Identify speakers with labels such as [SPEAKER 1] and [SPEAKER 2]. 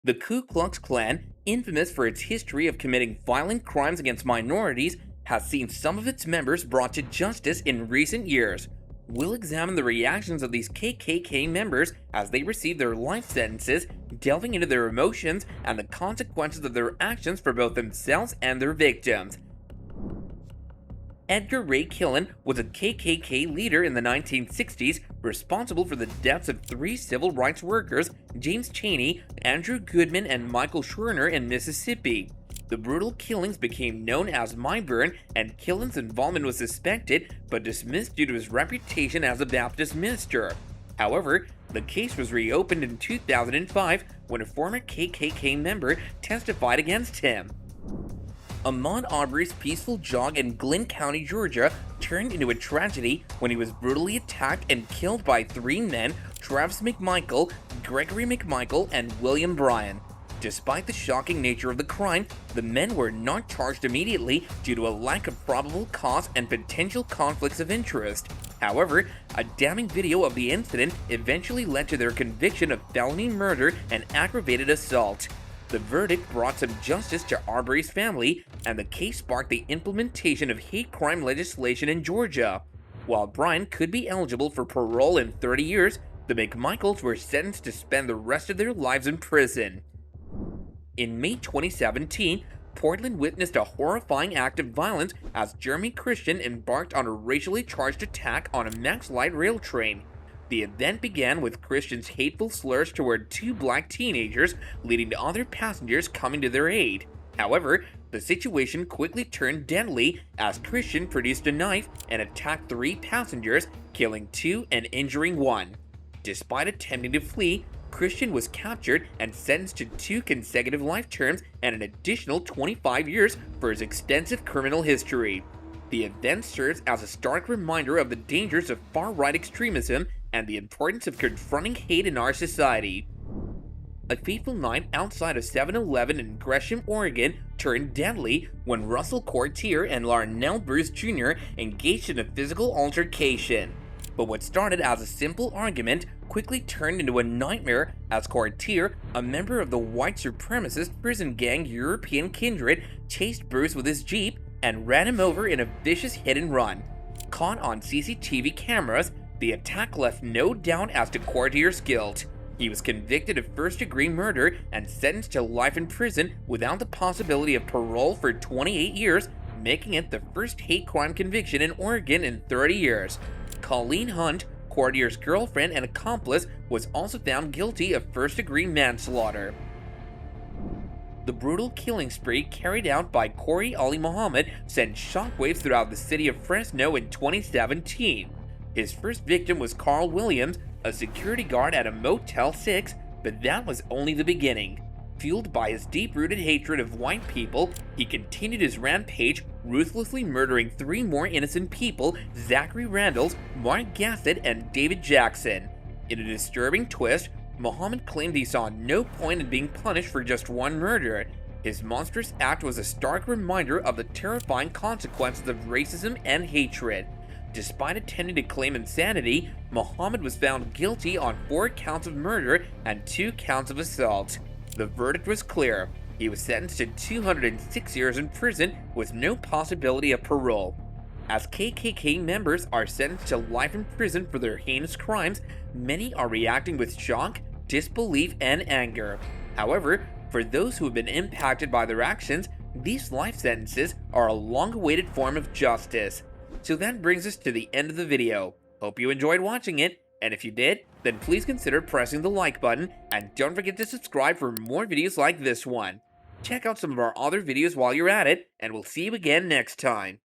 [SPEAKER 1] The Ku Klux Klan, infamous for its history of committing violent crimes against minorities, has seen some of its members brought to justice in recent years. We'll examine the reactions of these KKK members as they receive their life sentences, delving into their emotions and the consequences of their actions for both themselves and their victims. Edgar Ray Killen was a KKK leader in the 1960s, responsible for the deaths of three civil rights workers, James Chaney, Andrew Goodman, and Michael Schwerner in Mississippi. The brutal killings became known as My Burn, and Killen's involvement was suspected but dismissed due to his reputation as a Baptist minister. However, the case was reopened in 2005 when a former KKK member testified against him. Ahmaud Arbery's peaceful jog in Glynn County, Georgia turned into a tragedy when he was brutally attacked and killed by three men, Travis McMichael, Gregory McMichael, and William Bryan. Despite the shocking nature of the crime, the men were not charged immediately due to a lack of probable cause and potential conflicts of interest. However, a damning video of the incident eventually led to their conviction of felony murder and aggravated assault. The verdict brought some justice to Arbery's family, and the case sparked the implementation of hate crime legislation in Georgia. While Bryan could be eligible for parole in 30 years, the McMichaels were sentenced to spend the rest of their lives in prison. In May 2017, Portland witnessed a horrifying act of violence as Jeremy Christian embarked on a racially charged attack on a Max Light rail train. The event began with Christian's hateful slurs toward two black teenagers, leading to other passengers coming to their aid. However, the situation quickly turned deadly as Christian produced a knife and attacked three passengers, killing two and injuring one. Despite attempting to flee, Christian was captured and sentenced to 2 consecutive life terms and an additional 25 years for his extensive criminal history. The event serves as a stark reminder of the dangers of far-right extremism and the importance of confronting hate in our society. A fateful night outside of 7-Eleven in Gresham, Oregon turned deadly when Russell Courtier and Larnell Bruce Jr. engaged in a physical altercation. But what started as a simple argument quickly turned into a nightmare as Courtier, a member of the white supremacist prison gang European Kindred, chased Bruce with his Jeep and ran him over in a vicious hit and run. Caught on CCTV cameras, the attack left no doubt as to Courtier's guilt. He was convicted of first-degree murder and sentenced to life in prison without the possibility of parole for 28 years, making it the first hate crime conviction in Oregon in 30 years. Colleen Hunt, Courtier's girlfriend and accomplice, was also found guilty of first-degree manslaughter. The brutal killing spree carried out by Corey Ali Muhammad sent shockwaves throughout the city of Fresno in 2017. His first victim was Carl Williams, a security guard at a Motel 6, but that was only the beginning. Fueled by his deep-rooted hatred of white people, he continued his rampage, ruthlessly murdering 3 more innocent people, Zachary Randalls, Mark Gassett, and David Jackson. In a disturbing twist, Muhammad claimed he saw no point in being punished for just one murder. His monstrous act was a stark reminder of the terrifying consequences of racism and hatred. Despite attempting to claim insanity, Muhammad was found guilty on 4 counts of murder and 2 counts of assault. The verdict was clear. He was sentenced to 206 years in prison with no possibility of parole. As KKK members are sentenced to life in prison for their heinous crimes, many are reacting with shock, disbelief, and anger. However, for those who have been impacted by their actions, these life sentences are a long-awaited form of justice. So that brings us to the end of the video. Hope you enjoyed watching it, and if you did, then please consider pressing the like button, and don't forget to subscribe for more videos like this one. Check out some of our other videos while you're at it, and we'll see you again next time.